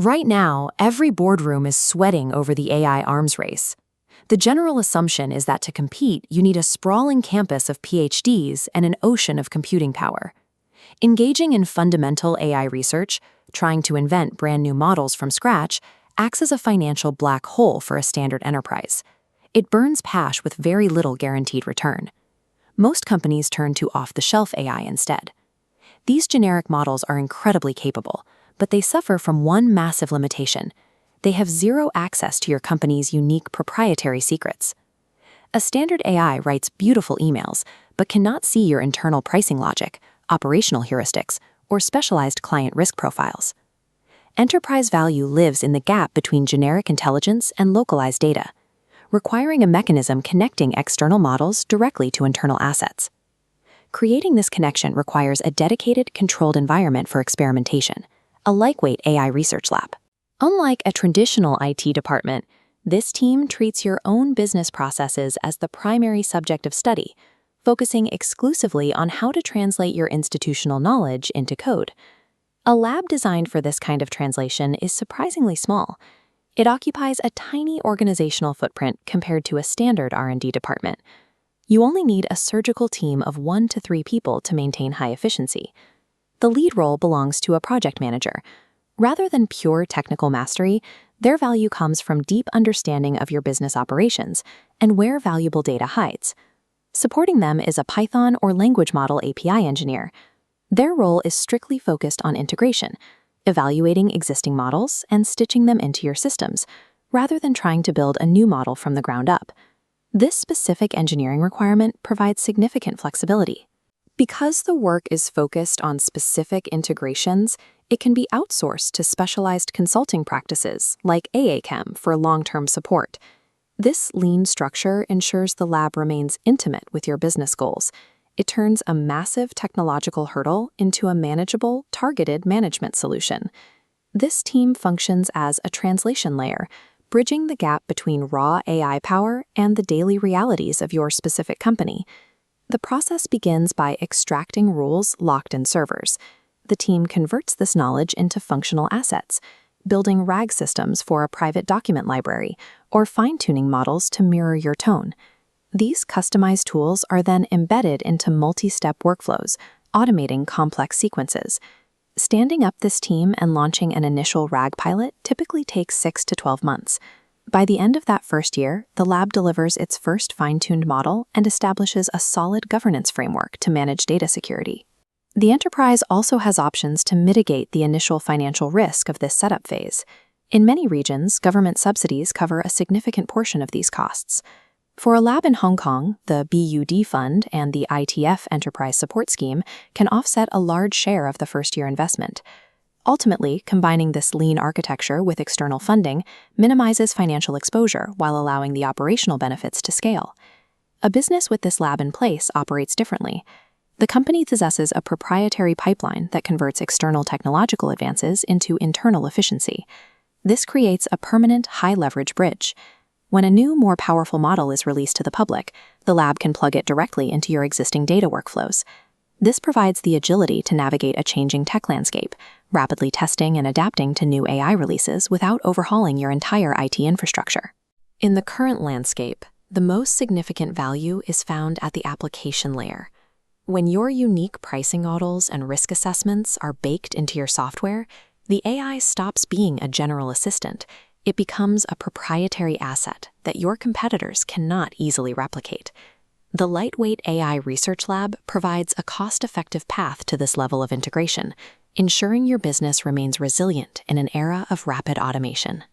Right now, every boardroom is sweating over the AI arms race. The general assumption is that to compete, you need a sprawling campus of PhDs and an ocean of computing power. Engaging in fundamental AI research, trying to invent brand new models from scratch, acts as a financial black hole for a standard enterprise. It burns cash with very little guaranteed return. Most companies turn to off-the-shelf AI instead. These generic models are incredibly capable, but they suffer from one massive limitation. They have zero access to your company's unique proprietary secrets. A standard AI writes beautiful emails, but cannot see your internal pricing logic, operational heuristics, or specialized client risk profiles. Enterprise value lives in the gap between generic intelligence and localized data, requiring a mechanism connecting external models directly to internal assets. Creating this connection requires a dedicated, controlled environment for experimentation, a lightweight AI research lab. Unlike a traditional IT department, this team treats your own business processes as the primary subject of study, focusing exclusively on how to translate your institutional knowledge into code. A lab designed for this kind of translation is surprisingly small. It occupies a tiny organizational footprint compared to a standard R&D department. You only need a surgical team of 1 to 3 people to maintain high efficiency. The lead role belongs to a project manager. Rather than pure technical mastery, their value comes from deep understanding of your business operations and where valuable data hides. Supporting them is a Python or language model API engineer. Their role is strictly focused on integration, evaluating existing models and stitching them into your systems, rather than trying to build a new model from the ground up. This specific engineering requirement provides significant flexibility. Because the work is focused on specific integrations, it can be outsourced to specialized consulting practices like AIKm for long-term support. This lean structure ensures the lab remains intimate with your business goals. It turns a massive technological hurdle into a manageable, targeted management solution. This team functions as a translation layer, bridging the gap between raw AI power and the daily realities of your specific company. The process begins by extracting rules locked in servers. The team converts this knowledge into functional assets, building RAG systems for a private document library, or fine-tuning models to mirror your tone. These customized tools are then embedded into multi-step workflows, automating complex sequences. Standing up this team and launching an initial RAG pilot typically takes 6 to 12 months. By the end of that first year, the lab delivers its first fine-tuned model and establishes a solid governance framework to manage data security. The enterprise also has options to mitigate the initial financial risk of this setup phase. In many regions, government subsidies cover a significant portion of these costs. For a lab in Hong Kong, the BUD Fund and the ITF Enterprise Support Scheme can offset a large share of the first-year investment. Ultimately, combining this lean architecture with external funding minimizes financial exposure while allowing the operational benefits to scale. A business with this lab in place operates differently. The company possesses a proprietary pipeline that converts external technological advances into internal efficiency. This creates a permanent, high-leverage bridge. When a new, more powerful model is released to the public, the lab can plug it directly into your existing data workflows. This provides the agility to navigate a changing tech landscape, rapidly testing and adapting to new AI releases without overhauling your entire IT infrastructure. In the current landscape, the most significant value is found at the application layer. When your unique pricing models and risk assessments are baked into your software, the AI stops being a general assistant. It becomes a proprietary asset that your competitors cannot easily replicate. The lightweight AI research lab provides a cost-effective path to this level of integration, ensuring your business remains resilient in an era of rapid automation.